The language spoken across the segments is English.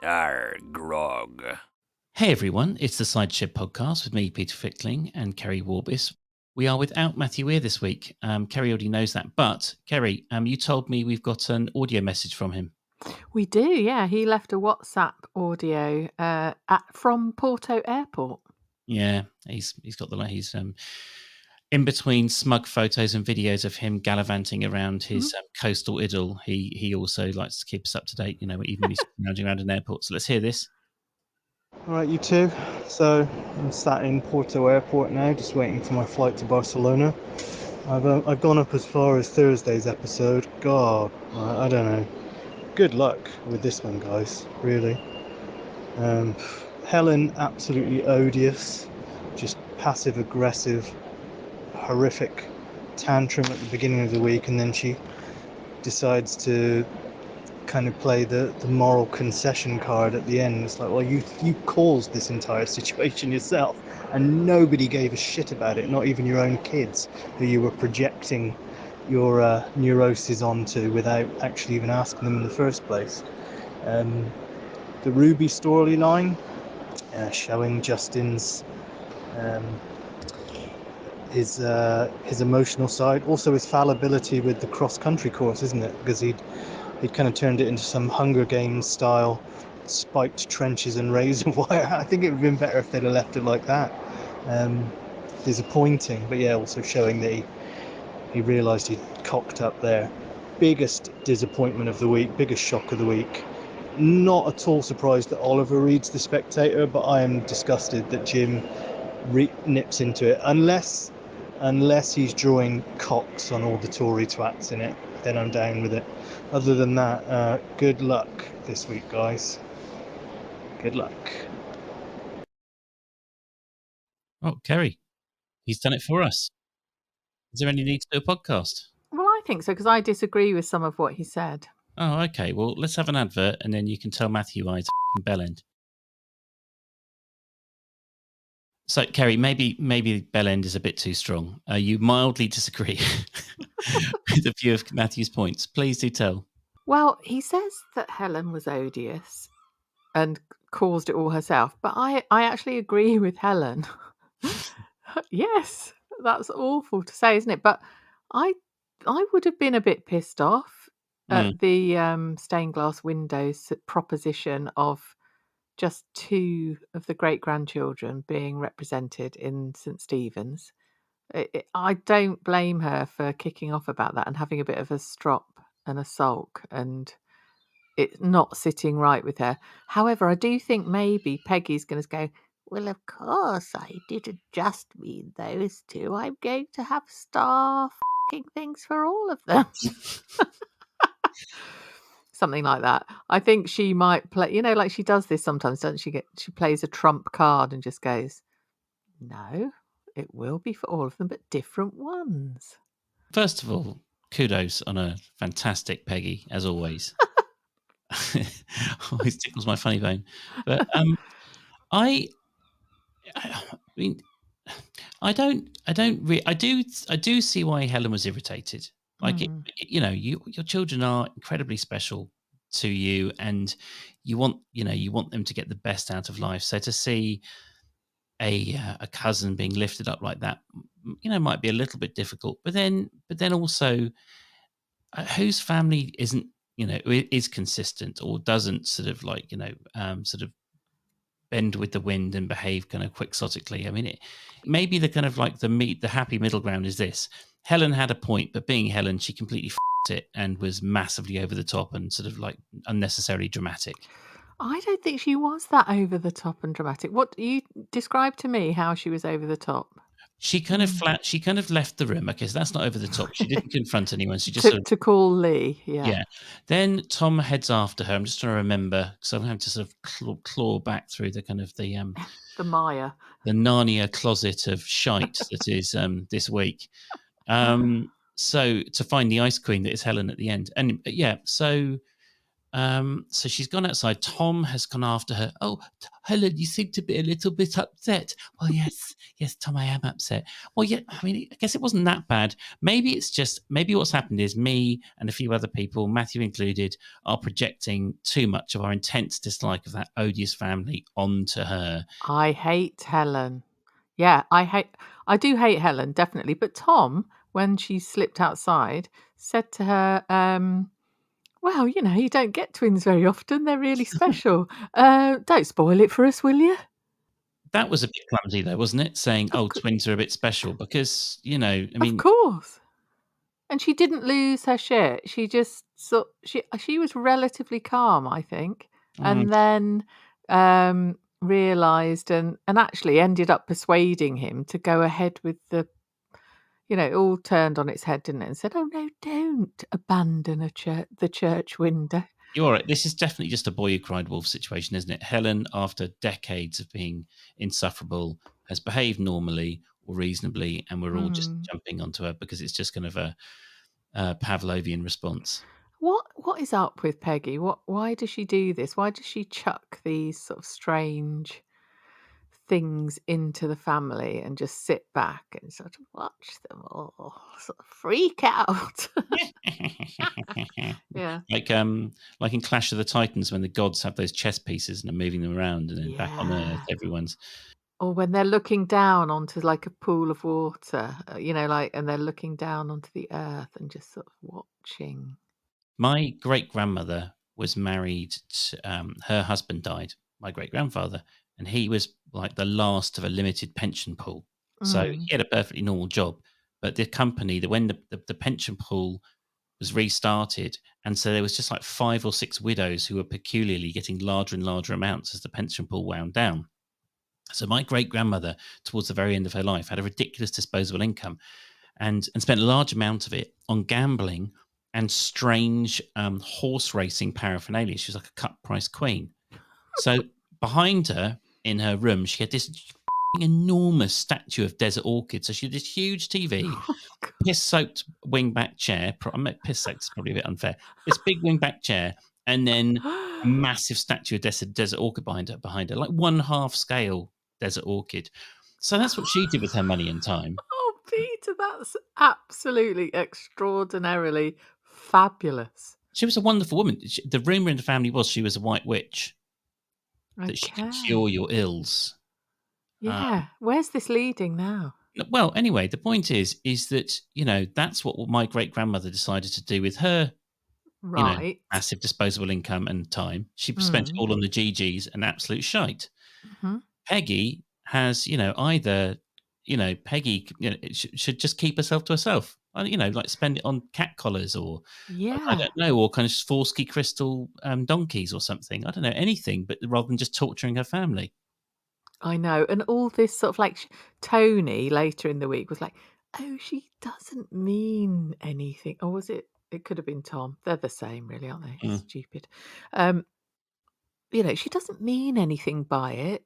Grog. Hey everyone, it's the Sideshed Podcast with me, Peter Fickling, and Kerry Warbis. We are without Matthew Weir this week. Kerry already knows that, but Kerry, you told me we've got an audio message from him. We do, yeah. He left a WhatsApp audio from Porto Airport. Yeah, he's in between smug photos and videos of him gallivanting around his coastal idyll. He also likes to keep us up to date, even when he's lounging around an airport. So let's hear this. All right, you two. So I'm sat in Porto Airport now, just waiting for my flight to Barcelona. I've gone up as far as Thursday's episode. God, I don't know. Good luck with this one, guys. Really. Helen, absolutely odious, just passive aggressive, horrific tantrum at the beginning of the week, and then she decides to kind of play the moral concession card at the end. It's like, well, you caused this entire situation yourself, and nobody gave a shit about it, not even your own kids, who you were projecting your neuroses onto without actually even asking them in the first place. The Ruby storyline, showing Justin's his emotional side, also his fallibility with the cross-country course, isn't it? Because he'd kind of turned it into some Hunger Games style spiked trenches and razor wire. I think it would have been better if they'd have left it like that. Disappointing, but yeah, also showing that he realised he'd cocked up there. Biggest disappointment of the week, biggest shock of the week. Not at all surprised that Oliver reads The Spectator, but I am disgusted that Jim nips into it. Unless he's drawing cocks on all the Tory twats in it, then I'm down with it. Other than that, good luck this week, guys. Good luck. Oh, Kerry, he's done it for us. Is there any need to do a podcast? Well, I think so, because I disagree with some of what he said. Oh, okay. Well, let's have an advert, and then you can tell Matthew why it's a bellend. So, Kerry, maybe bellend is a bit too strong. You mildly disagree with a few of Matthew's points. Please do tell. Well, he says that Helen was odious and caused it all herself, but I actually agree with Helen. Yes, that's awful to say, isn't it? But I would have been a bit pissed off at the stained glass windows proposition of just two of the great-grandchildren being represented in St. Stephen's. I don't blame her for kicking off about that and having a bit of a strop and a sulk and it not sitting right with her. However, I do think maybe Peggy's going to go, well, of course, I didn't just mean those two. I'm going to have star things for all of them. Something like that. I think she might play, like she does this sometimes, doesn't she? She plays a trump card and just goes, no, it will be for all of them, but different ones. First of all, kudos on a fantastic Peggy, as always. Always tickles my funny bone. But I mean, I do see why Helen was irritated. Like, your children are incredibly special to you, and you want them to get the best out of life. So to see a cousin being lifted up like that, might be a little bit difficult. But then also, whose family isn't, is consistent or doesn't sort of like, sort of bend with the wind and behave kind of quixotically. I mean, maybe the kind of like the happy middle ground is this. Helen had a point, but being Helen, she completely f***ed it and was massively over the top and sort of like unnecessarily dramatic. I don't think she was that over the top and dramatic. What you describe to me how she was over the top? She kind of left the room. Okay, so that's not over the top. She didn't confront anyone. She just to call Lee. Yeah. Then Tom heads after her. I'm just trying to remember because I'm having to sort of claw back through the kind of the Maya, the Narnia closet of shite that is this week. So to find the Ice Queen that is Helen at the end, and so So she's gone outside. Tom has gone after her. Oh, Helen, you seem to be a little bit upset. Well, yes, Tom, I am upset. Well, yeah, I mean, I guess it wasn't that bad. Maybe what's happened is me and a few other people, Matthew included, are projecting too much of our intense dislike of that odious family onto her. I hate Helen. Yeah, I do hate Helen, definitely. But Tom, when she slipped outside, said to her, well, you don't get twins very often. They're really special. Don't spoil it for us, will you? That was a bit clumsy, though, wasn't it? Saying, "Oh, twins are a bit special," because I Of mean, course. And she didn't lose her shit. She just she was relatively calm, I think, mm, and then realized and actually ended up persuading him to go ahead with it all turned on its head, didn't it? And said, "Oh no, don't abandon the church window." you're right. This is definitely just a boy who cried wolf situation, isn't it? Helen, after decades of being insufferable, has behaved normally or reasonably, and we're all just jumping onto her because it's just kind of a Pavlovian response. What is up with Peggy? Why does she do this? Why does she chuck these sort of strange things into the family and just sit back and sort of watch them all sort of freak out? Yeah. Like in Clash of the Titans when the gods have those chess pieces and are moving them around, and then back on Earth, Yeah. everyone's. Or when they're looking down onto like a pool of water, and they're looking down onto the earth and just sort of watching. My great grandmother was married. Her husband died, my great grandfather, and he was like the last of a limited pension pool. So Mm. he had a perfectly normal job, but the company, when the pension pool was restarted, and so there was just like 5 or 6 widows who were peculiarly getting larger and larger amounts as the pension pool wound down. So my great grandmother, towards the very end of her life, had a ridiculous disposable income and spent a large amount of it on gambling and strange horse racing paraphernalia. She was like a cut price queen. So behind her in her room, she had this enormous statue of desert orchid. So she had this huge TV, Oh, God. piss-soaked wingback chair. Piss-soaked is probably a bit unfair. This big wingback chair, and then a massive statue of desert orchid behind her, like 1/2 scale desert orchid. So that's what she did with her money and time. Oh, Peter, that's absolutely extraordinarily fabulous. She was a wonderful woman. The rumor in the family was she was a white witch, that she could cure Okay. your ills. Uh, Yeah. Where's this leading now? well, anyway, the point is that that's what my great grandmother decided to do with her, Right. massive disposable income and time. She spent it Mm. all on the GGs and absolute shite. Hmm. Peggy has, either, Peggy should just keep herself to herself. Like spend it on cat collars or I Yeah. don't know, or kind of Swarovski crystal donkeys or something. I don't know, anything, but rather than just torturing her family. I know. And all this sort of like Tony later in the week was like, oh, she doesn't mean anything. Or was it? It could have been Tom. They're the same, really, aren't they? Mm. Stupid. She doesn't mean anything by it.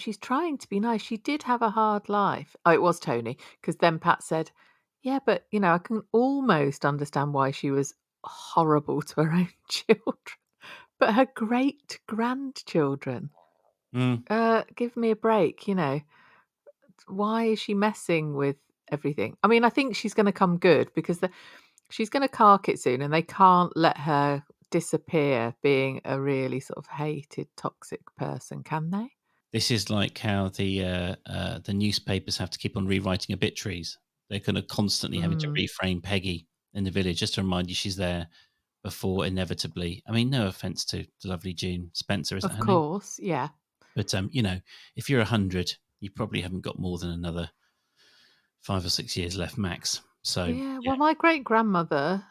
She's trying to be nice. She did have a hard life. Oh, it was Tony, because then Pat said, yeah, but, I can almost understand why she was horrible to her own children. But her great grandchildren, Mm. give me a break, Why is she messing with everything? I mean, I think she's going to come good because she's going to cark it soon and they can't let her disappear being a really sort of hated, toxic person, can they? This is like how the newspapers have to keep on rewriting obituaries. They're kind of constantly having to Mm, reframe Peggy in the village just to remind you she's there before inevitably. I mean, no offense to the lovely June Spencer, is that of her name? course, yeah. But if you're 100, you probably haven't got more than another 5 or 6 years left max. So Yeah, yeah, well, my great grandmother,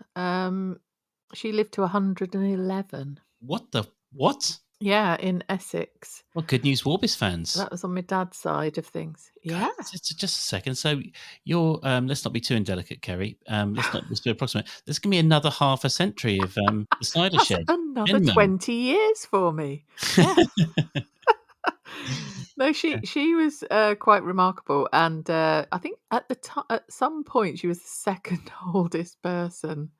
she lived to 111. what? Yeah, in Essex. Well, good news, Warbis fans. That was on my dad's side of things. God, Yeah. just a second. So you're let's not be too indelicate, Kerry. Let's not just be approximate. There's gonna be another half a century of the cider That's shed. another Minimum. 20 years for me. Yeah. No, she was quite remarkable, and I think at some point she was the second oldest person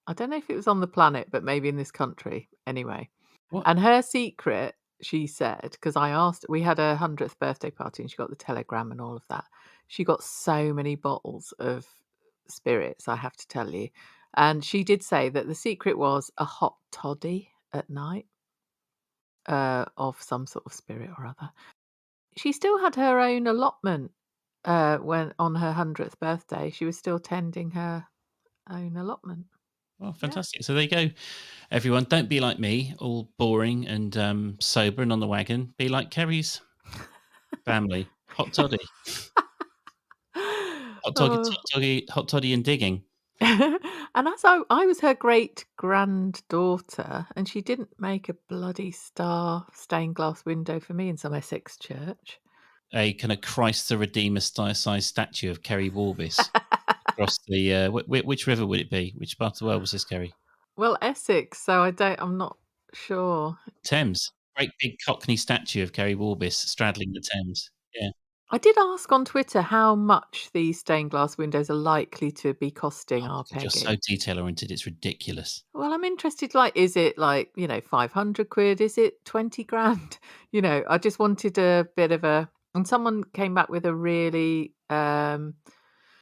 I don't know if it was on the planet, but maybe in this country. Anyway. What? And her secret, she said, because I asked, we had a 100th birthday party and she got the telegram and all of that. She got so many bottles of spirits, I have to tell you. And she did say that the secret was a hot toddy at night of some sort of spirit or other. She still had her own allotment when on her 100th birthday. She was still tending her own allotment. Oh, fantastic. So there you go, everyone. Don't be like me, all boring and sober and on the wagon. Be like Keri's family. Hot toddy. Hot toddy and digging. And as I was her great granddaughter, and she didn't make a bloody star stained glass window for me in some Essex church. A kind of Christ the Redeemer size statue of Keri Warbis across the which river would it be? Which part of the world was this, Keri? Well, Essex, so I'm not sure. Thames. Great big Cockney statue of Keri Warbis straddling the Thames. Yeah. I did ask on Twitter how much these stained glass windows are likely to be costing our Peggy. You're so detail oriented, it's ridiculous. Well, I'm interested, is it 500 quid? Is it 20 grand? I just wanted a bit of and someone came back with a really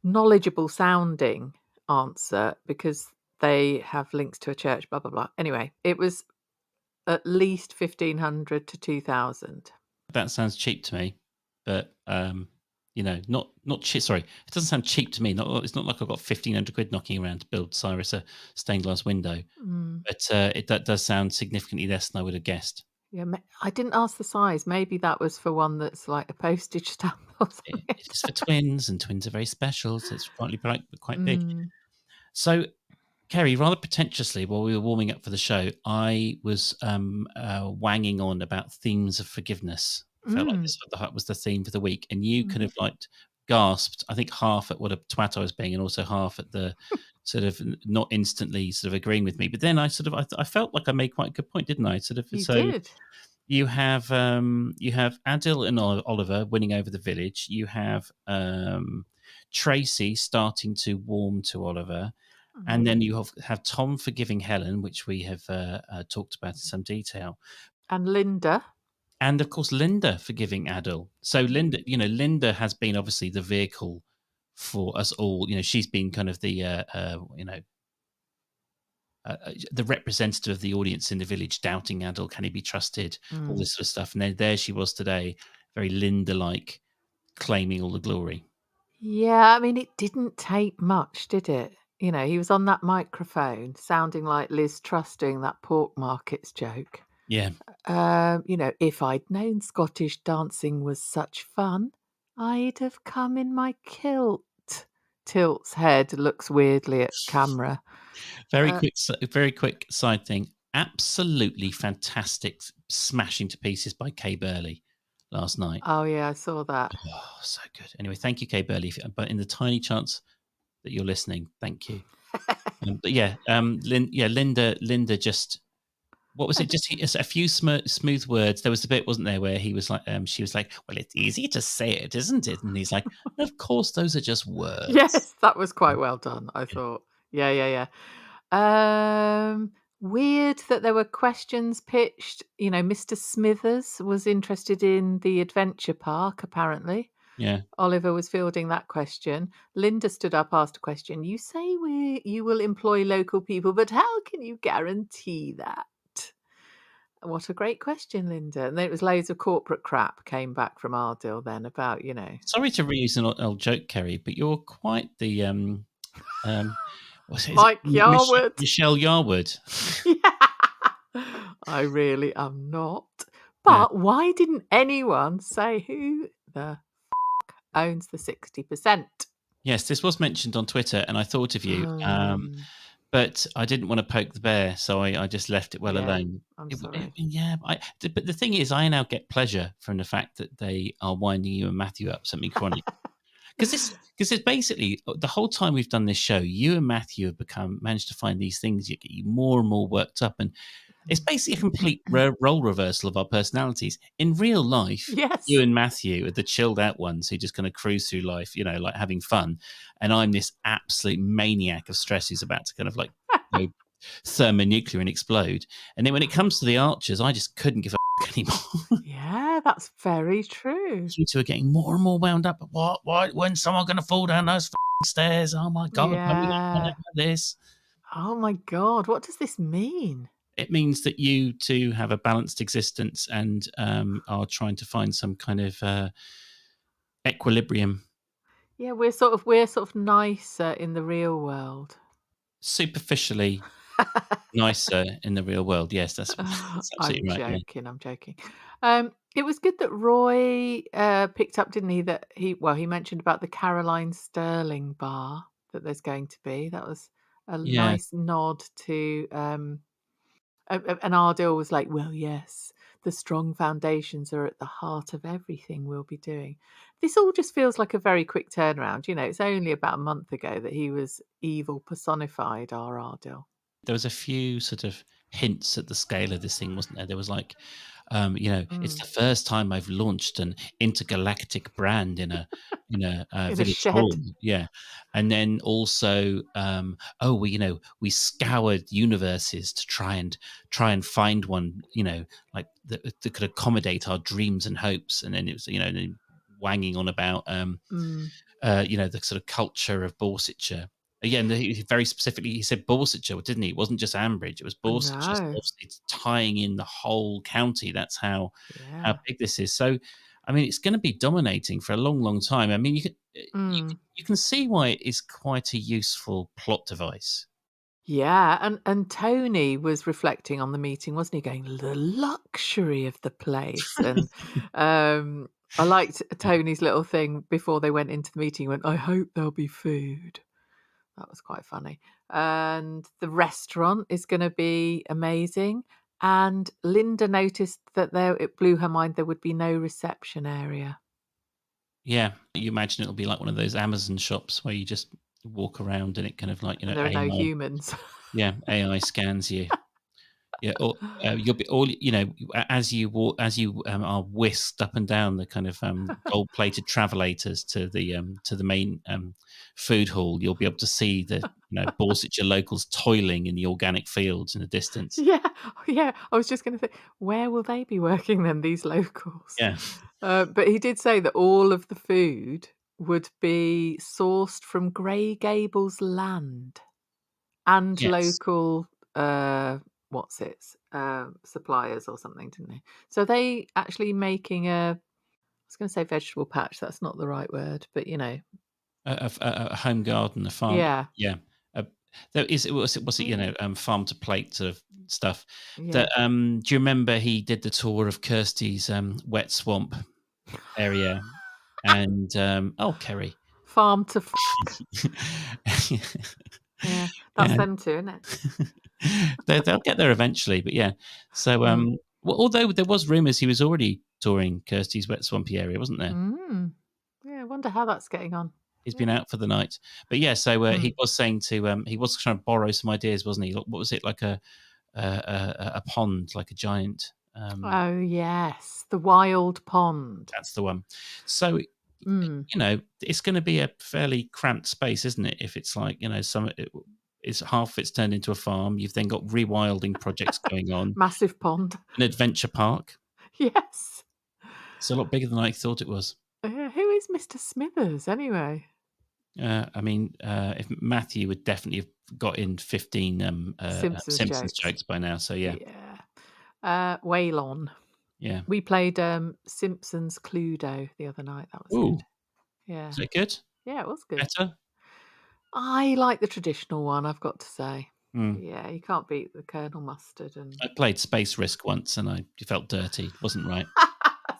knowledgeable sounding answer because they have links to a church, blah, blah, blah. Anyway, it was at least 1,500 to 2,000. That sounds cheap to me. But not cheap. Sorry, it doesn't sound cheap to me. It's not like I've got 1,500 quid knocking around to build Cyrus a stained glass window. But that does sound significantly less than I would have guessed. Yeah, I didn't ask the size. Maybe that was for one that's like a postage stamp or something. It's for twins, and twins are very special, so it's quite big. So, Keri, rather pretentiously, while we were warming up for the show, I was wanging on about themes of forgiveness. Felt like this was the theme for the week, and you kind of gasped, I think, half at what a twat I was being, and also half at the sort of not instantly sort of agreeing with me. But then I felt like I made quite a good point, didn't I? You did. You have Adil and Oliver winning over the village. You have Tracy starting to warm to Oliver. And then you have Tom forgiving Helen, which we have talked about in some detail. And Linda. And of course, Linda forgiving Adil. So Linda has been obviously the vehicle for us all. She's been kind of the representative of the audience in the village, doubting Adil, can he be trusted? All this sort of stuff. And there she was today, very Linda-like, claiming all the glory. Yeah, I mean, it didn't take much, did it? He was on that microphone, sounding like Liz Truss doing that pork markets joke. Yeah. If I'd known Scottish dancing was such fun, I'd have come in my kilt. Tilts head, looks weirdly at camera. Very quick side thing. Absolutely fantastic smashing to pieces by Kay Burley last night. Oh yeah, I saw that. Oh, so good. Anyway, thank you, Kay Burley. But in the tiny chance that you're listening, thank you. But yeah, Linda just. What was it? Just a few smooth words. There was a bit, wasn't there, where he was like, she was like, "Well, it's easy to say it, isn't it?" And he's like, "Of course, those are just words." Yes, that was quite well done. I thought, yeah. Weird that there were questions pitched. Mr. Smithers was interested in the adventure park. Apparently, yeah. Oliver was fielding that question. Linda stood up, asked a question. You say you will employ local people, but how can you guarantee that? What a great question, Linda. And then it was loads of corporate crap came back from Ardil then about, Sorry to reuse an old joke, Keri, but you're quite the what's it? Mike Yarwood. Michelle Yarwood. Yeah. I really am not. But why didn't anyone say who the owns the 60%? Yes, this was mentioned on Twitter, and I thought of you. But I didn't want to poke the bear, so I just left it alone. I'm sorry. But the thing is, I now get pleasure from the fact that they are winding you and Matthew up something chronic. Because it's basically the whole time we've done this show, you and Matthew have managed to find these things that get you more and more worked up, and it's basically a complete role reversal of our personalities. In real life, you and Matthew are the chilled out ones who just kind of cruise through life, like having fun. And I'm this absolute maniac of stress who's about to kind of like go thermonuclear and explode. And then when it comes to the archers, I just couldn't give a anymore. Yeah, that's very true. You two are getting more and more wound up. What? Why? When's someone going to fall down those stairs? Oh my God, when are we going to find Yeah. out about this? Oh my God, what does this mean? It means that you two have a balanced existence and are trying to find some kind of equilibrium. Yeah, we're sort of nicer in the real world. Superficially nicer in the real world. Yes, that's I'm absolutely right. Yeah. joking, I'm joking. It was good that Roy, picked up, didn't he, that he mentioned about the Caroline Sterling bar that there's going to be. That was a Yeah. nice nod to, and Ardell was like, "Well, yes, the strong foundations are at the heart of everything we'll be doing." This all just feels like a very quick turnaround. It's only about a month ago that he was evil personified, our Ardell. There was a few sort of hints at the scale of this thing, wasn't there? There was like, it's the first time I've launched an intergalactic brand in a In a village shed. hall. Yeah, and then also, we scoured universes to try and find one, like that could accommodate our dreams and hopes. And then it was, then wanging on about, the sort of culture of Borsetshire. Again, he very specifically he said Borsetshire, didn't he? It wasn't just Ambridge; it was Borsetshire. So No. obviously, it's tying in the whole county. That's how Yeah. big this is. So, I mean, it's going to be dominating for a long, long time. I mean, you can see why it is quite a useful plot device. Yeah, and Tony was reflecting on the meeting, wasn't he? Going, the luxury of the place, and I liked Tony's little thing before they went into the meeting. He went, "I hope there'll be food." That was quite funny. And the restaurant is going to be amazing. And Linda noticed that it blew her mind there would be no reception area. Yeah, you imagine it'll be like one of those Amazon shops where you just walk around and it kind of like And there are no AI, humans. yeah, AI scans you. Yeah, or you'll be all as you walk, as you are whisked up and down the kind of gold-plated travelators to the main food hall. You'll be able to see the Borsetshire locals toiling in the organic fields in the distance. Yeah, yeah. I was just going to say, where will they be working then, these locals? Yeah, But he did say that all of the food would be sourced from Grey Gables land and yes, local, suppliers or something, didn't they? So they actually making I was going to say vegetable patch. That's not the right word, but a home garden, a farm. yeah, Yeah, there is. Was it farm to plate sort of stuff. yeah. That do you remember he did the tour of Kirsty's wet swamp area and Kerry. Farm to yeah, that's Yeah, them too, isn't it? they'll get there eventually, but yeah. So, well, although there was rumours he was already touring Kirsty's wet swampy area, wasn't there? Yeah, I wonder how that's getting on. He's Yeah. been out for the night, but yeah. So he was saying he was trying to borrow some ideas, wasn't he? What was it like a pond, like a giant? Oh yes, the wild pond. That's the one. So it's going to be a fairly cramped space, isn't it? If it's like it's half of it's turned into a farm. You've then got rewilding projects going on, Massive pond. an adventure park. Yes. It's a lot bigger than I thought it was. Who is Mr. Smithers anyway? I mean, if Matthew would definitely have got in 15 Simpsons jokes by now. So yeah, Waylon. yeah. We played Simpsons Cluedo the other night. That was good. Yeah. Is it good? Yeah, it was good. Better? I like the traditional one, I've got to say. Mm. Yeah, you can't beat the Colonel Mustard and I played Space Risk once, and I felt dirty. It wasn't right.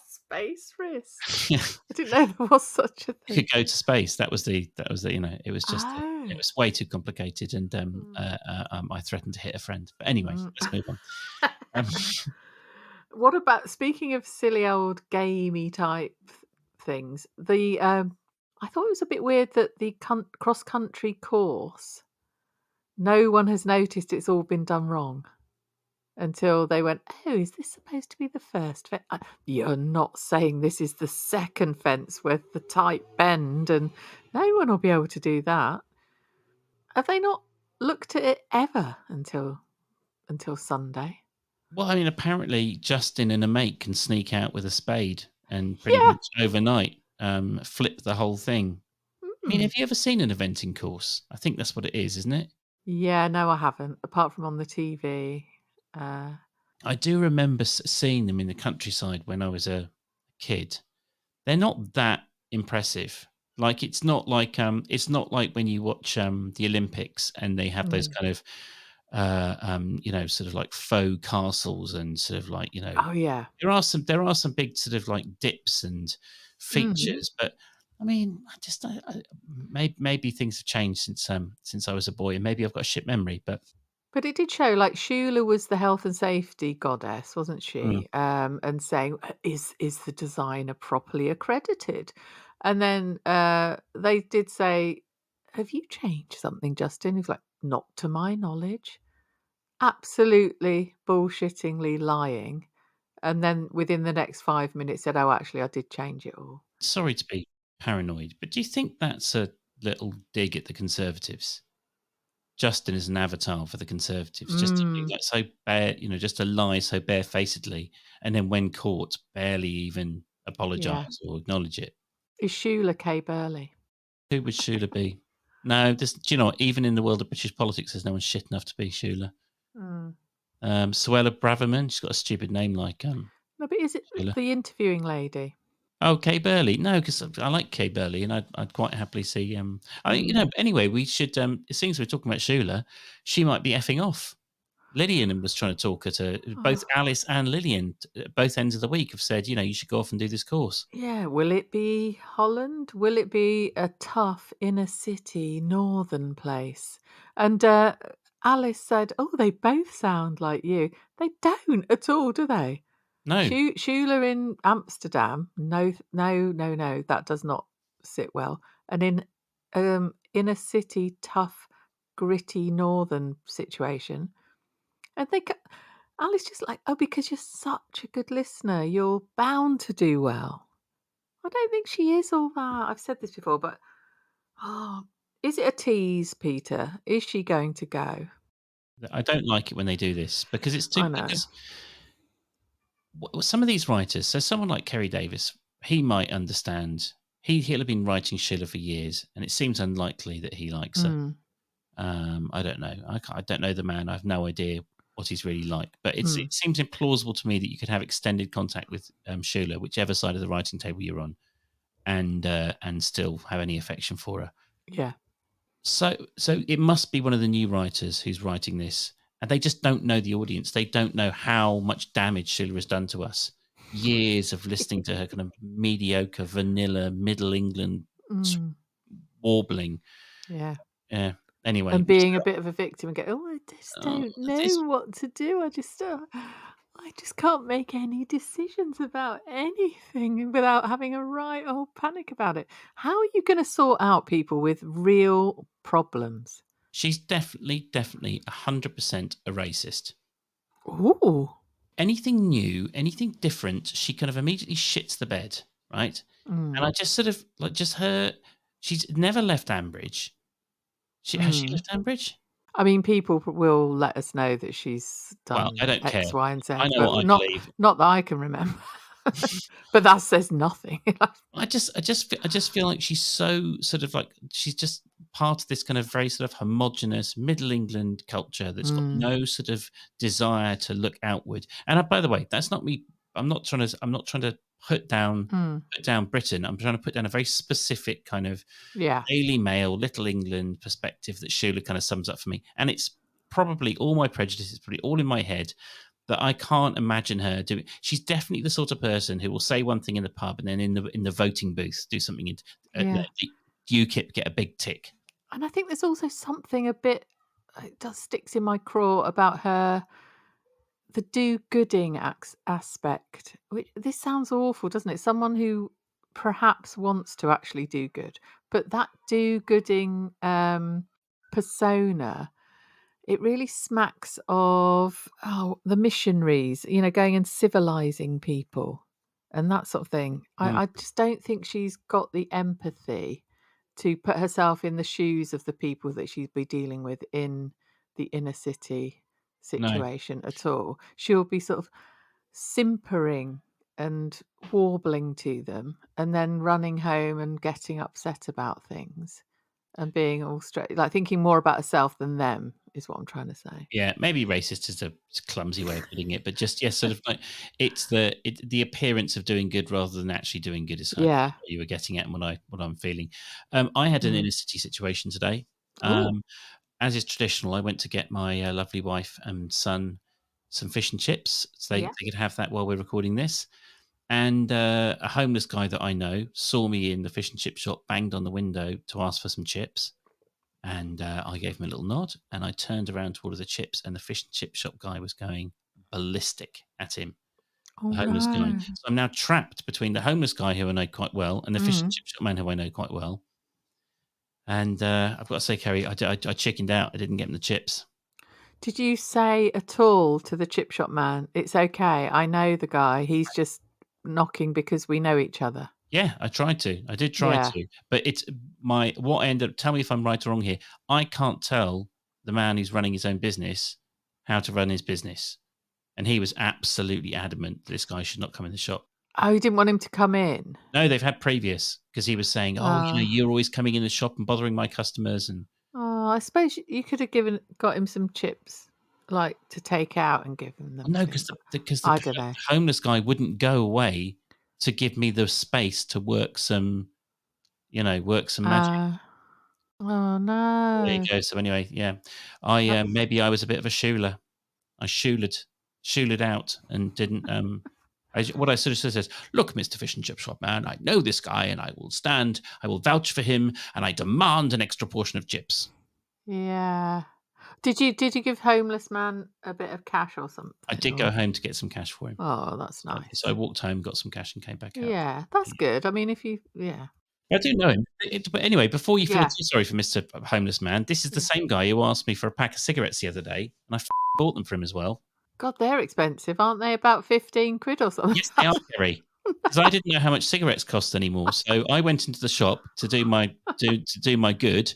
Space Risk. I didn't know there was such a thing. You could go to space. That was the it was just it was way too complicated, and I threatened to hit a friend. But anyway, let's move on. What about, speaking of silly old gamey type things? I thought it was a bit weird that the cross country course, no one has noticed it's all been done wrong until they went, "Oh, is this supposed to be the first fence?" You're not saying this is the second fence with the tight bend, and no one will be able to do that. Have they not looked at it ever until Sunday. Well, I mean, apparently Justin and a mate can sneak out with a spade and pretty Yeah. much overnight flip the whole thing. I mean, Mm. have you ever seen an eventing course? I think that's what it is, isn't it? Yeah, no, I haven't, apart from on the TV. I do remember seeing them in the countryside when I was a kid. They're not that impressive. Like it's not like when you watch the Olympics and they have those Mm. kind of sort of like faux castles and sort of like, Oh, yeah. there are some big sort of like dips and Mm. features, but I mean, maybe things have changed since I was a boy, and maybe I've got a shit memory, but But it did show, like, Shula was the health and safety goddess, wasn't mm, she? And saying, "Is the designer properly accredited?" And then, they did say, "Have you changed something, Justin?" He's like, "Not to my knowledge." Absolutely bullshittingly lying. And then within the next 5 minutes said, "Oh, actually, I did change it all." sorry to be paranoid, but do you think that's a little dig at the Conservatives? Justin is an avatar for the Conservatives, just to be Mm, like so bare, just to lie so barefacedly, and then when caught, barely even yeah. apologise or acknowledge it. Is Shula K. Burley? Who would Shula be? No, do you know what? Even in the world of British politics, there's no one shit enough to be Shula. Mm. Suella Braverman, she's got a stupid name like No, but is it Shula. the interviewing lady? Oh, Kay Burley. No, because I like Kay Burley, and I'd quite happily see. Mm. Anyway, we should. It seems we're talking about Shula. She might be effing off. Lillian was trying to talk her to both Oh, Alice and Lillian at both ends of the week have said, you should go off and do this course. yeah. Will it be Holland? Will it be a tough inner city northern place? And Alice said, "Oh, they both sound like you." They don't at all, do they? No, Shula in Amsterdam, no, no, no, no, that does not sit well. And in inner city, tough, gritty northern situation, and Alice just like, "Oh, because you're such a good listener, you're bound to do well." I don't think she is all that. I've said this before, but oh, is it a tease, Peter? Is she going to go? I don't like it when they do this because it's too I know. because some of these writers. So someone like Kerry Davis, he might understand. He'll have been writing Schiller for years, and it seems unlikely that he likes her. Mm, I don't know. I don't know the man. I have no idea what he's really like. But it mm, seems implausible to me that you could have extended contact with Schiller, whichever side of the writing table you're on, and still have any affection for her. yeah. So it must be one of the new writers who's writing this, and they just don't know the audience. They don't know how much damage Sheila has done to us. Years of listening to her kind of mediocre, vanilla, Middle England Mm, warbling. yeah. Yeah. Anyway, And being a bit of a victim and go, "Oh, I just uh, don't it's know what to do. I just can't make any decisions about anything without having a right old panic about it." How are you gonna sort out people with real problems? she's definitely 100% a racist. Ooh. Anything new, anything different, she kind of immediately shits the bed, right? And Mm, I just sort of like just her. She's never left Ambridge. Has she mm. left Ambridge? I mean, people will let us know that she's Well, I done don't care. X, Y, and Z, I know but what I not believe. not that I can remember. But that says nothing. I just feel like she's so sort of like she's just part of this kind of very sort of homogenous Middle England culture that's got Mm, no sort of desire to look outward. And by the way, that's not me. I'm not trying to mm. put down Britain. I'm trying to put down a very specific kind of Yeah, Daily Mail, Little England perspective that Shula kind of sums up for me. And it's probably all my prejudices, probably all in my head that I can't imagine her doing. She's definitely the sort of person who will say one thing in the pub and then in the voting booth do something. yeah. The UKIP get a big tick. And I think there's also something a bit it does sticks in my craw about her the do-gooding aspect. Which this sounds awful, doesn't it? Someone who perhaps wants to actually do good, but that do-gooding persona, it really smacks of the missionaries, going and civilizing people and that sort of thing. Mm. I just don't think she's got the empathy to put herself in the shoes of the people that she'd be dealing with in the inner city No. situation at all. She'll be sort of simpering and warbling to them and then running home and getting upset about things and being all straight, like thinking more about herself than them is what I'm trying to say. Yeah, maybe racist is a clumsy way of putting it, but just yes, sort of like it's the appearance of doing good rather than actually doing good is kind of Yeah. what you were getting at and what I'm feeling. I had an inner city situation today. Oh, As is traditional, I went to get my lovely wife and son some fish and chips, so yeah. they could have that while we're recording this. And a homeless guy that I know saw me in the fish and chip shop, banged on the window to ask for some chips. And I gave him a little nod, and I turned around to order the chips, and the fish and chip shop guy was going ballistic at him, Oh the homeless guy. no. So I'm now trapped between the homeless guy who I know quite well and the fish and chip shop man who I know quite well. And I've got to say, Keri, I chickened out. I didn't get him the chips. Did you say at all to the chip shop man, "It's okay, I know the guy, he's just knocking because we know each other"? Yeah, I tried to. I did try Yeah. to, but it's what I ended up. Tell me if I'm right or wrong here. I can't tell the man who's running his own business how to run his business, and he was absolutely adamant this guy should not come in the shop. Oh, you didn't want him to come in? No, they've had previous because he was saying, "Oh, Oh. you're always coming in the shop and bothering my customers." And Oh, I suppose you could have got him some chips, like, to take out and give him them no, to because him, but the I don't know. homeless guy wouldn't go away to give me the space to work some, work some magic. Oh, There you no. go. So anyway, yeah, I That's maybe I was a bit of a shuler. I shuled out and didn't. What I sort of says is, look, Mr. Fish and Chip Shop man, I know this guy, and I will vouch for him, and I demand an extra portion of chips. yeah. Did you give homeless man a bit of cash or something, I did go or home to get some cash for him. Oh, that's So I nice. walked home, got some cash, and came back out. Yeah, that's good. I mean, if you yeah. I do know him. But anyway, before you feel Yeah. too sorry for Mr. Homeless Man, this is the Yeah. same guy who asked me for a pack of cigarettes the other day, and I bought them for him as well. God, they're expensive, aren't they? About 15 quid or something? Yes, they are, Kerry. Because I didn't know how much cigarettes cost anymore, so I went into the shop to do my good,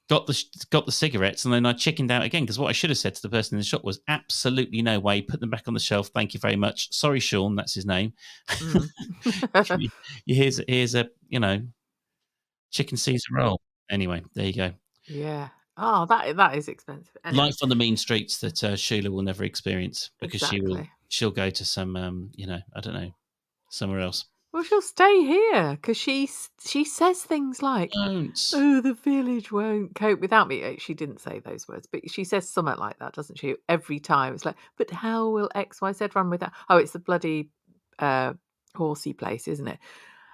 got the cigarettes, and then I chickened out again because what I should have said to the person in the shop was absolutely no way. Put them back on the shelf. Thank you very much. Sorry, Sean, that's his name. here's a chicken Caesar roll. Anyway, there you go. Yeah. Oh, that is expensive. Anyway, Life on the mean streets that Sheila will never experience because exactly. she'll go to some I don't know, somewhere else. Well, she'll stay here because she says things like, Don't. "Oh, the village won't cope without me." She didn't say those words, but she says something like that, doesn't she? Every time it's like, "But how will X, Y, Z run without?" Oh, it's the bloody horsey place, isn't it?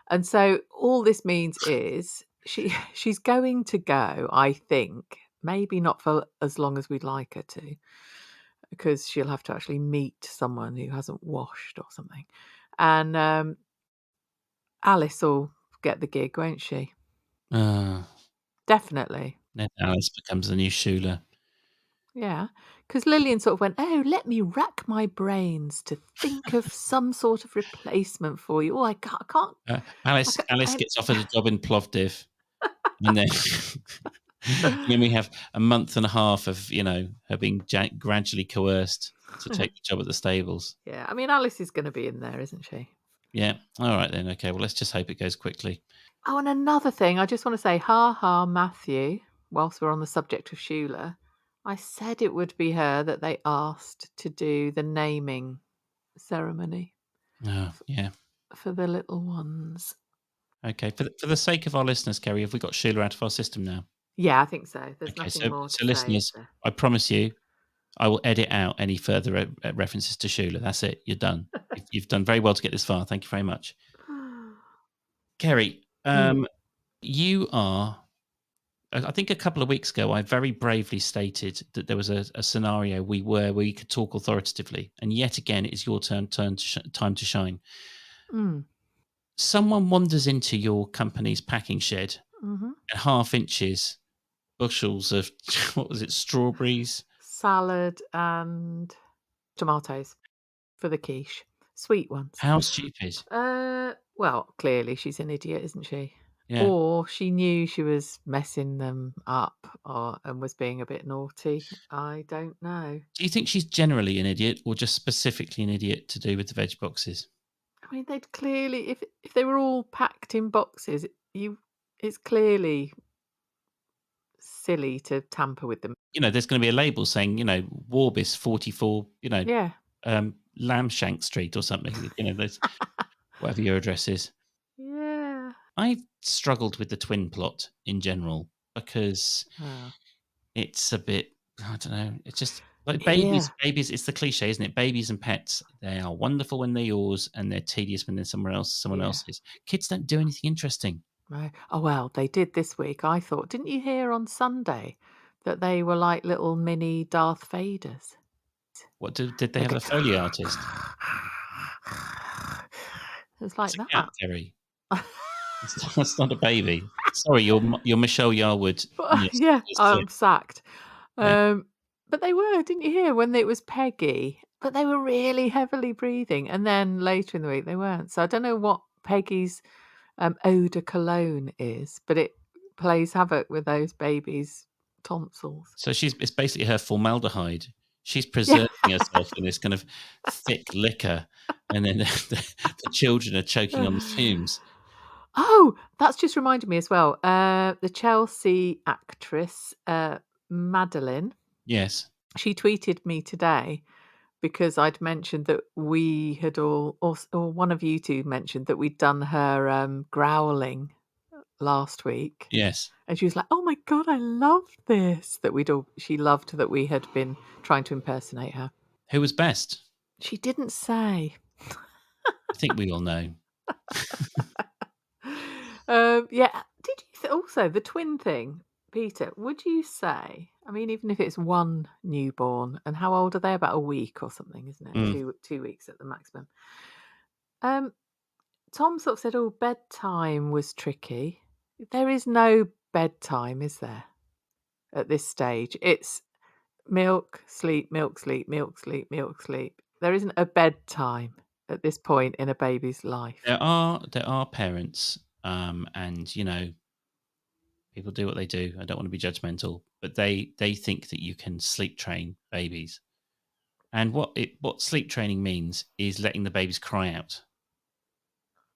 And so all this means is she's going to go. I think maybe not for as long as we'd like her to, because she'll have to actually meet someone who hasn't washed or something, and Alice will get the gig, won't she? Definitely. Then Alice becomes the new Shula. Yeah, because Lillian sort of went, "Oh, let me rack my brains to think of some sort of replacement for you." Oh, I can't. Alice gets offered a job in Plovdiv, and then and then we have a month and a half of her being gradually coerced to take the job at the stables. Yeah, I mean, Alice is going to be in there, isn't she? Yeah. All right then. Okay. Well, let's just hope it goes quickly. Oh, and another thing, I just want to say, ha ha, Matthew, whilst we're on the subject of Shula, I said it would be her that they asked to do the naming ceremony Oh, yeah. for the little ones. Okay. For the sake of our listeners, Keri, have we got Sheila out of our system now? Yeah, I think so. There's Okay. nothing more to So say, listeners, is there? I promise you, I will edit out any further references to Sheila. That's it. You're done. You've done very well to get this far. Thank you very much. Keri, you are. I think a couple of weeks ago, I very bravely stated that there was a scenario where we could talk authoritatively, and yet again, it is your time to shine. Someone wanders into your company's packing shed, and half inches bushels of what was it? Strawberries, salad, and tomatoes for the quiche, sweet ones. How stupid! Well, clearly she's an idiot, isn't she? Yeah. Or she knew she was messing them up and was being a bit naughty. I don't know. Do you think she's generally an idiot or just specifically an idiot to do with the veg boxes? I mean, they'd clearly, if they were all packed in boxes, it's clearly silly to tamper with them. There's going to be a label saying, Warbis 44, Yeah. Lambshank Street or something. There's whatever your address is. Yeah. I've struggled with the twin plot in general because it's a bit, I don't know, it's just like babies. Yeah. Babies, it's the cliche, isn't it? Babies and pets, they are wonderful when they're yours and they're tedious when they're someone else's. Kids don't do anything interesting. Right. Oh, well, they did this week. I thought, didn't you hear on Sunday that they were like little mini Darth Vaders? What did they have a Foley artist? It was like It's a that. cat, Keri. That's not a baby. Sorry, you're Michelle Yarwood. Yeah, I'm sacked. Yeah. But they were, didn't you hear, when it was Peggy? But they were really heavily breathing, and then later in the week they weren't. So I don't know what Peggy's eau de cologne is, but it plays havoc with those babies' tonsils. So it's basically her formaldehyde. She's preserving herself in this kind of thick liquor, and then the children are choking on the fumes. Oh, that's just reminded me as well. The Chelsea actress, Madeline. Yes. She tweeted me today because I'd mentioned that we had or one of you two mentioned that we'd done her growling last week. Yes. And she was like, "Oh my God, I love this." She loved that we had been trying to impersonate her. Who was best? She didn't say. I think we all know. Yeah. Did you also the twin thing, Peter? Would you say? I mean, even if it's one newborn, and how old are they? About a week or something, isn't it? 2 weeks at the maximum. Tom sort of said, "Oh, bedtime was tricky." There is no bedtime, is there? At this stage, it's milk, sleep, milk, sleep, milk, sleep, milk, sleep. There isn't a bedtime at this point in a baby's life. There are parents, and people do what they do. I don't want to be judgmental, but they think that you can sleep train babies, and what sleep training means is letting the babies cry out.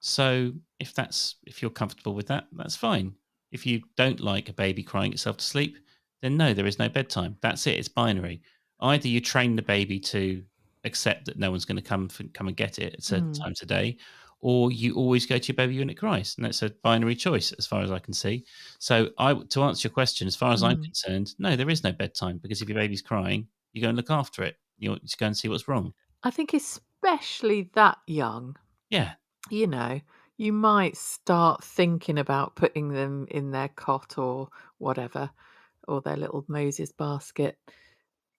So if you're comfortable with that, that's fine. If you don't like a baby crying itself to sleep, then no, there is no bedtime. That's it. It's binary. Either you train the baby to accept that no one's going to come and get it at certain times a day, or you always go to your baby when it cries, and that's a binary choice as far as I can see. So, to answer your question, as far as I'm concerned, no, there is no bedtime, because if your baby's crying, you go and look after it. You just go and see what's wrong. I think especially that young. Yeah. You might start thinking about putting them in their cot or whatever, or their little Moses basket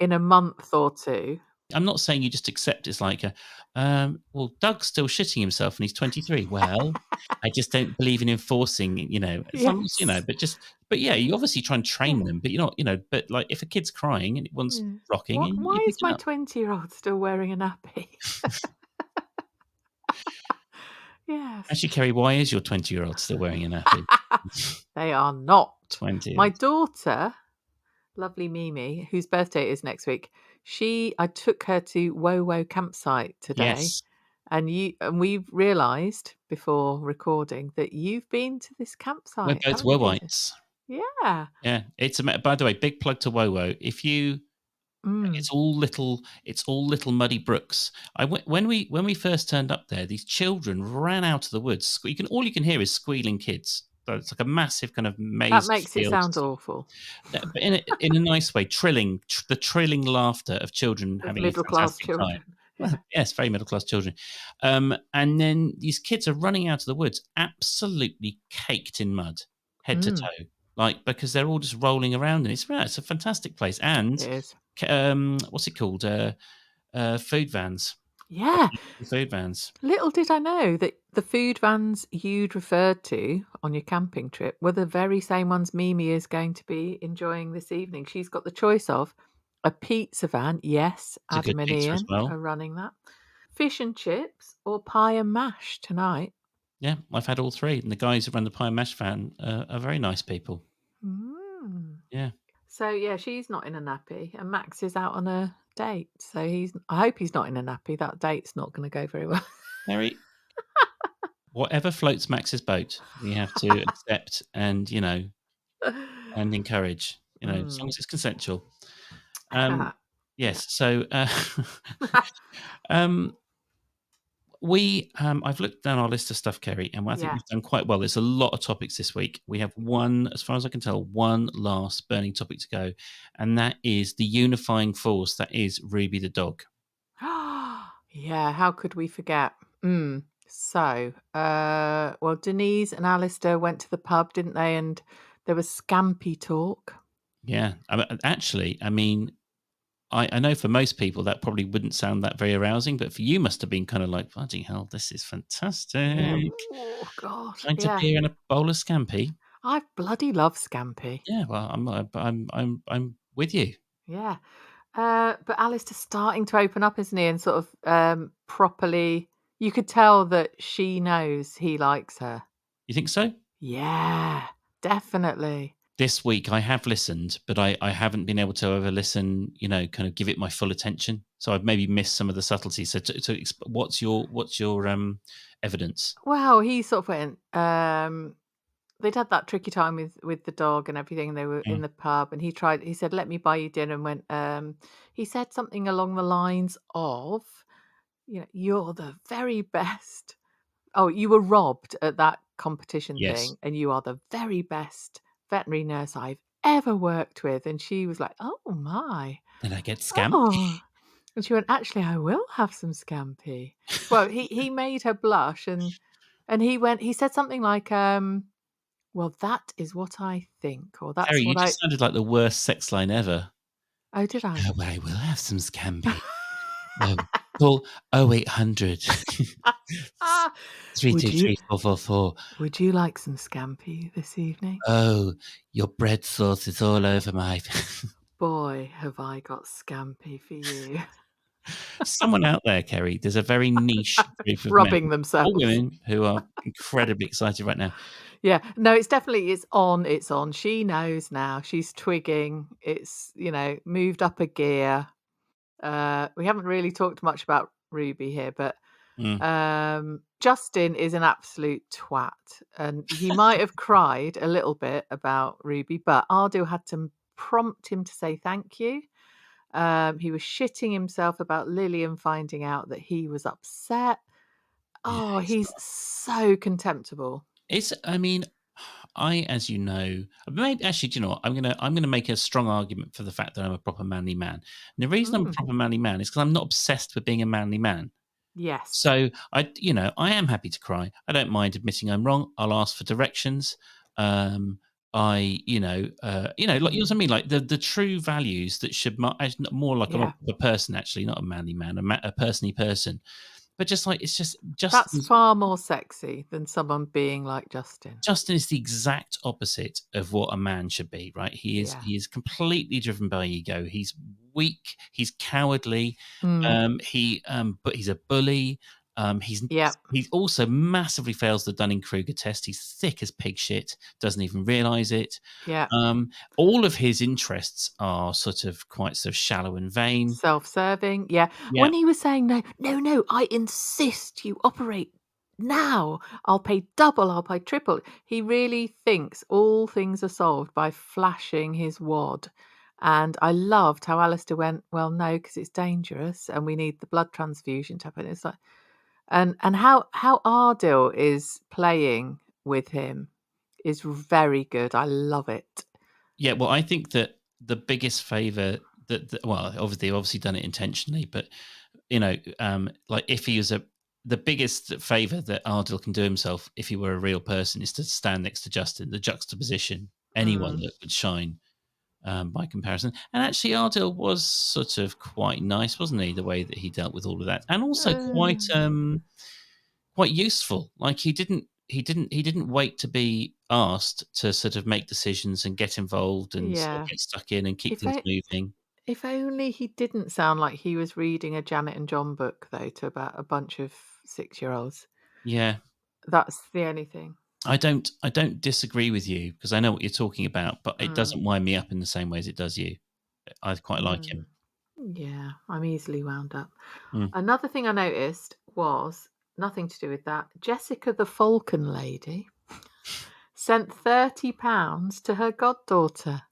in a month or two. I'm not saying you just accept it's like well, Doug's still shitting himself and he's 23. Well, I just don't believe in enforcing, Yes. but yeah, you obviously try and train them, but you're not, but like if a kid's crying and it wants rocking, Why you pick is it my up. 20-year-old still wearing a nappy? Yes. Actually, Keri, why is your 20-year-old still wearing a nappy? They are not. 20. My daughter, lovely Mimi, whose birthday is next week, I took her to Wowo campsite today. Yes. And we've realised before recording that you've been to this campsite. We're both Wowites. Yeah. Yeah. By the way, big plug to Wowo. If you it's all little muddy brooks. When we first turned up there, these children ran out of the woods. All you can hear is squealing kids. So it's like a massive kind of maze. That makes it sound awful. But in a nice way, the trilling laughter of children having a fantastic time. Yeah. Yes, very middle class children. And then these kids are running out of the woods, absolutely caked in mud, head to toe, because they're all just rolling around. And it's a fantastic place. And it is. What's it called? Food vans. Yeah. Food vans. Little did I know that the food vans you'd referred to on your camping trip were the very same ones Mimi is going to be enjoying this evening. She's got the choice of a pizza van. Yes, Adam and Ian are running that. Fish and chips or pie and mash tonight. Yeah, I've had all three, and the guys who run the Pie and Mash van are very nice people. Mm. Yeah. So yeah, she's not in a nappy, and Max is out on a date. So I hope he's not in a nappy. That date's not going to go very well. Mary, whatever floats Max's boat, we have to accept and, and encourage, as long Mm. as it's consensual. Yeah. Yes. So, um, I've looked down our list of stuff, Kerry, and I think Yeah. we've done quite well. There's a lot of topics this week. We have one, as far as I can tell, one last burning topic to go, and that is the unifying force that is Ruby the dog. Yeah, how could we forget? So, well, Denise and Alistair went to the pub, didn't they? And there was Scampi talk. Yeah. Actually, I mean, I know for most people that probably wouldn't sound that very arousing, but for you must have been kind of like, bloody hell, this is Yeah. fantastic. Oh God. Pint of Yeah. beer and a bowl of scampi. I bloody love Scampi. Yeah, well, I'm with you. Yeah. But Alistair's starting to open up, isn't he? And sort of properly, you could tell that she knows he likes her. You think so? Yeah, definitely. This week I have listened, but I haven't been able to ever listen, kind of give it my full attention. So I've maybe missed some of the subtleties. So what's your evidence? Well, he sort of went, they'd had that tricky time with the dog and everything, and they were in Mm, the pub, and he said, "Let me buy you dinner," and went, he said something along the lines of, "You're the very best." Oh, you were robbed at that competition yes. thing, and you are the very best veterinary nurse I've ever worked with. And she was like, "Oh my, Then I get scampi. oh." And she went, "Actually, I will have some scampi." Well, he made her blush, and he said something like, "Well, that is what I think," or Harry, "That's you what I." just sounded like the worst sex line ever. Oh, did I? Oh, well, I will have some scampi. Oh, call 0800 Ah, would you 323 444. would you like some scampi this evening? Oh, your bread sauce is all over my. Boy, have I got scampi for you. Someone out there, Kerry, there's a very niche group of men Rubbing or themselves. women who are incredibly excited right now. Yeah, no, it's on. She knows now. She's twigging. It's, moved up a gear. We haven't really talked much about Ruby here, but Mm. Justin is an absolute twat, and he might have cried a little bit about Ruby, but Ardil had to prompt him to say thank you. He was shitting himself about Lillian finding out that he was upset. Yeah, Oh, he's so contemptible. I mean, as you know, maybe actually, do you know what? I'm gonna make a strong argument for the fact that I'm a proper manly man. And the reason I'm a Mm, proper manly man is because I'm not obsessed with being a manly man. yes. So I am happy to cry. I don't mind admitting I'm wrong. I'll ask for directions. Um, like what I Mm, mean, like the true values that should more like I'm yeah. a person actually, not a manly man, a persony person. But just like it's just That's far more sexy than someone being like Justin. Justin is the exact opposite of what a man should be, right? He is Yeah. he is completely driven by ego. He's weak. He's cowardly. Mm, But he's a bully. He's yeah. he also massively fails the Dunning Kruger test. He's thick as pig shit. Doesn't even realize it. Yeah. All of his interests are sort of quite sort of shallow and vain. Self-serving. Yeah. Yeah, When he was saying, "No, no, no, I insist you operate now. I'll pay double, I'll pay triple." He really thinks all things are solved by flashing his wad. And I loved how Alistair went, "Well, no, because it's dangerous and we need the blood transfusion to happen." It's like, and how Ardil is playing with him is very good. I love it. yeah. Well, I think that the biggest favor well, obviously they've obviously done it intentionally, but like if he was the biggest favor that Ardil can do himself if he were a real person is to stand next to Justin, the juxtaposition, anyone Mm. that would shine by comparison. And actually, Ardil was sort of quite nice, wasn't he? The way that he dealt with all of that, and also quite useful. Like he didn't wait to be asked to sort of make decisions and get involved and sort of Yeah. get stuck in and keep If things I moving. if only he didn't sound like he was reading a Janet and John book, though, to about a bunch of 6-year-olds. Yeah. That's the only thing. I don't disagree with you because I know what you're talking about, but it doesn't wind me up in the same way as it does you. I quite like him. Yeah, I'm easily wound up. Mm. Another thing I noticed was nothing to do with that. Jessica the Falcon Lady sent £30 to her goddaughter.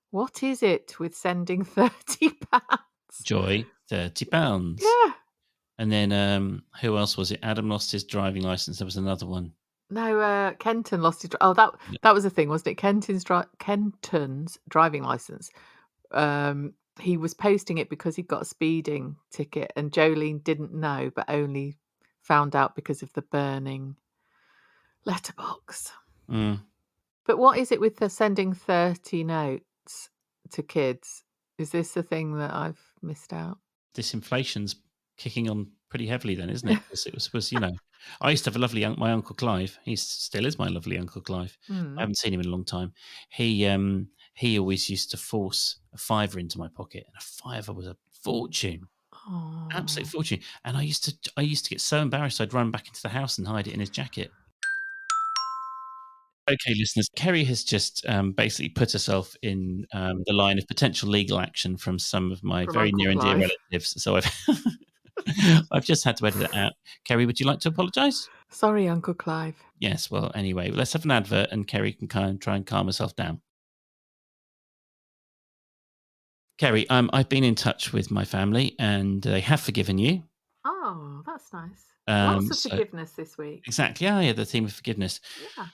What is it with sending £30? Joy, £30. Yeah. And then who else was it? Adam lost his driving license. There was another one. No, Kenton lost his. That was the thing, wasn't it? Kenton's driving license. He was posting it because he got a speeding ticket, and Jolene didn't know, but only found out because of the burning letterbox. But what is it with the sending 30 notes to kids? Is this the thing that I've missed out? This inflation's kicking on pretty heavily then, isn't it? Because it was, I used to have a lovely my Uncle Clive. He still is my lovely Uncle Clive. I haven't seen him in a long time. He always used to force a £5 into my pocket, and a £5 was a fortune. Absolute fortune. And I used to get so embarrassed I'd run back into the house and hide it in his jacket. Okay, listeners, Keri has just basically put herself in the line of potential legal action from some of my very near and dear relatives. So I've just had to edit it out. Keri, would you like to apologise? Sorry, Uncle Clive. Yes, well, anyway, let's have an advert and Keri can try and calm herself down. Keri, I've been in touch with my family and they have forgiven you. Oh, that's nice. Lots of forgiveness this week. Exactly. Yeah, the theme of forgiveness. Yeah.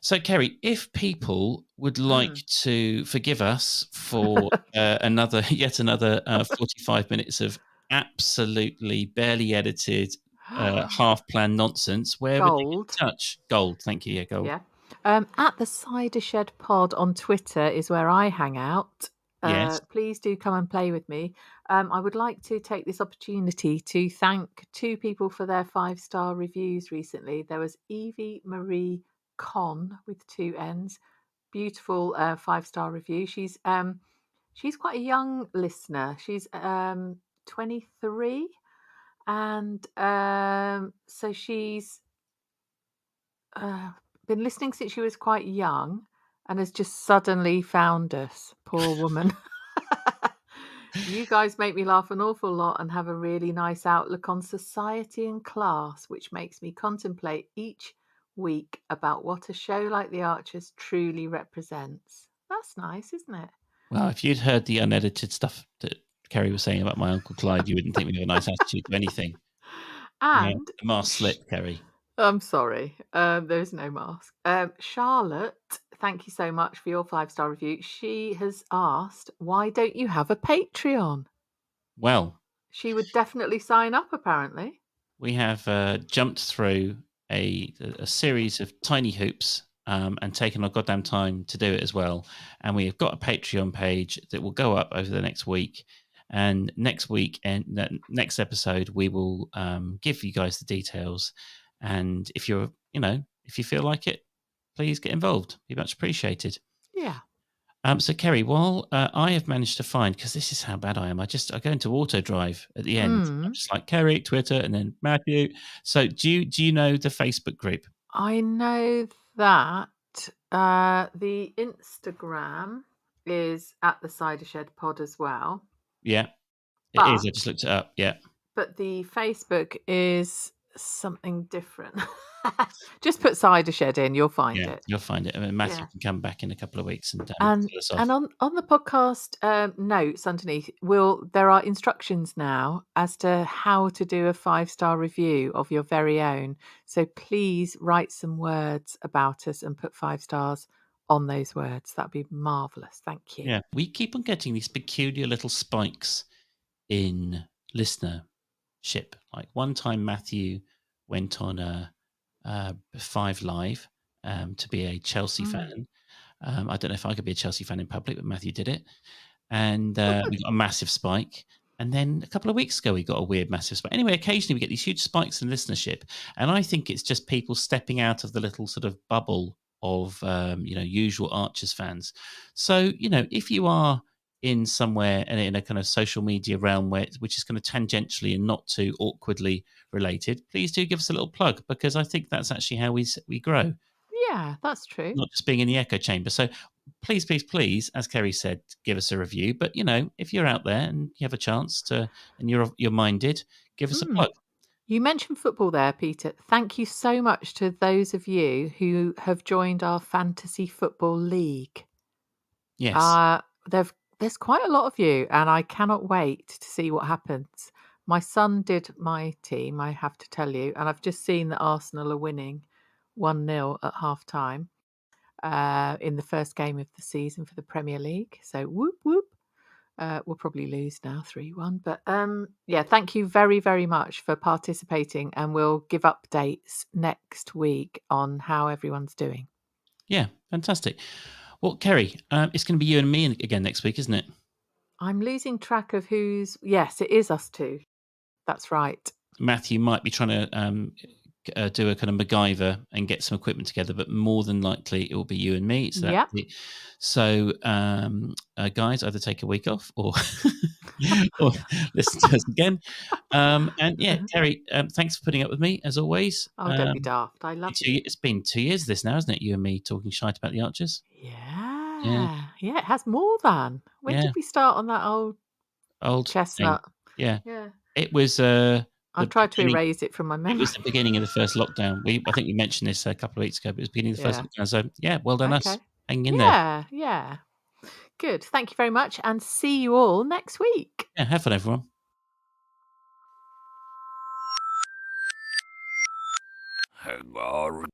So, Keri, if people would like to forgive us for yet another 45 minutes of absolutely barely edited, half-planned nonsense, where would they get in touch? Gold, thank you. Yeah, gold. Yeah. At the Cider Shed Pod on Twitter is where I hang out. Yes. Please do come and play with me. I would like to take this opportunity to thank 2 people for their 5-star reviews recently. There was Evie Marie Con with 2 N's. Beautiful 5-star review. She's quite a young listener. She's 23, and so she's been listening since she was quite young and has just suddenly found us. Poor woman. You guys make me laugh an awful lot and have a really nice outlook on society and class, which makes me contemplate each week about what a show like The Archers truly represents. That's nice, isn't it? Well, if you'd heard the unedited stuff that Keri was saying about my Uncle Clive, you wouldn't think we have a nice attitude to anything. And the mask slipped, Keri. I'm sorry. There's no mask. Charlotte, thank you so much for your 5-star review. She has asked, why don't you have a Patreon? Well, she would definitely sign up, apparently. We have jumped through a series of tiny hoops and taken our goddamn time to do it as well. And we have got a Patreon page that will go up over the next week. And next week and next episode, we will give you guys the details. And if you're, if you feel like it, please get involved. Be much appreciated. Yeah. So Keri, while I have managed to find, because this is how bad I am, I go into auto drive at the end. I'm just like Keri, Twitter, and then Matthew. So do you know the Facebook group? I know that the Instagram is at the Cider Shed Pod as well. Yeah, it is. I just looked it up. Yeah. But the Facebook is something different. Just put Cider Shed in, you'll find it. You'll find it. I mean, Matthew can come back in a couple of weeks and on the podcast notes underneath, there are instructions now as to how to do a 5-star review of your very own. So please write some words about us and put 5 stars on those words. That'd be marvelous. Thank you. Yeah, we keep on getting these peculiar little spikes in listenership. Like one time, Matthew went on a 5 Live to be a Chelsea fan. I don't know if I could be a Chelsea fan in public, but Matthew did it. And we got a massive spike. And then a couple of weeks ago, we got a weird massive spike. Anyway, occasionally we get these huge spikes in listenership. And I think it's just people stepping out of the little sort of bubble of, usual Archers fans. So, if you are in somewhere and in a kind of social media realm which is kind of tangentially and not too awkwardly related, please do give us a little plug, because I think that's actually how we grow. Yeah, that's true. Not just being in the echo chamber. So please, please, please, as Keri said, give us a review. But if you're out there and you have a chance to, and you're minded, give us a plug. You mentioned football there, Peter. Thank you so much to those of you who have joined our fantasy football league. Yes. There's quite a lot of you, and I cannot wait to see what happens. My son did my team, I have to tell you, and I've just seen that Arsenal are winning 1-0 at half time in the first game of the season for the Premier League. So whoop whoop. We'll probably lose now 3-1. But yeah, thank you very, very much for participating, and we'll give updates next week on how everyone's doing. Yeah, fantastic. Well, Keri, it's going to be you and me again next week, isn't it? I'm losing track of who's... Yes, it is us two. That's right. Matthew might be trying to do a kind of MacGyver and get some equipment together, but more than likely it will be you and me. So, guys, either take a week off or or listen to us again. And yeah, Keri, thanks for putting up with me as always. Oh, don't be daft. I love it. It's been 2 years of this now, isn't it? You and me talking shite about the Archers. Yeah, it has more than. When did we start on that old chestnut? Thing. Yeah. It was. I tried to erase it from my memory. It was the beginning of the first lockdown. I think we mentioned this a couple of weeks ago, but it was the beginning of the first lockdown. So yeah, well done us. Hang in there. Yeah. Good. Thank you very much, and see you all next week. Yeah, have fun, everyone. Hang on.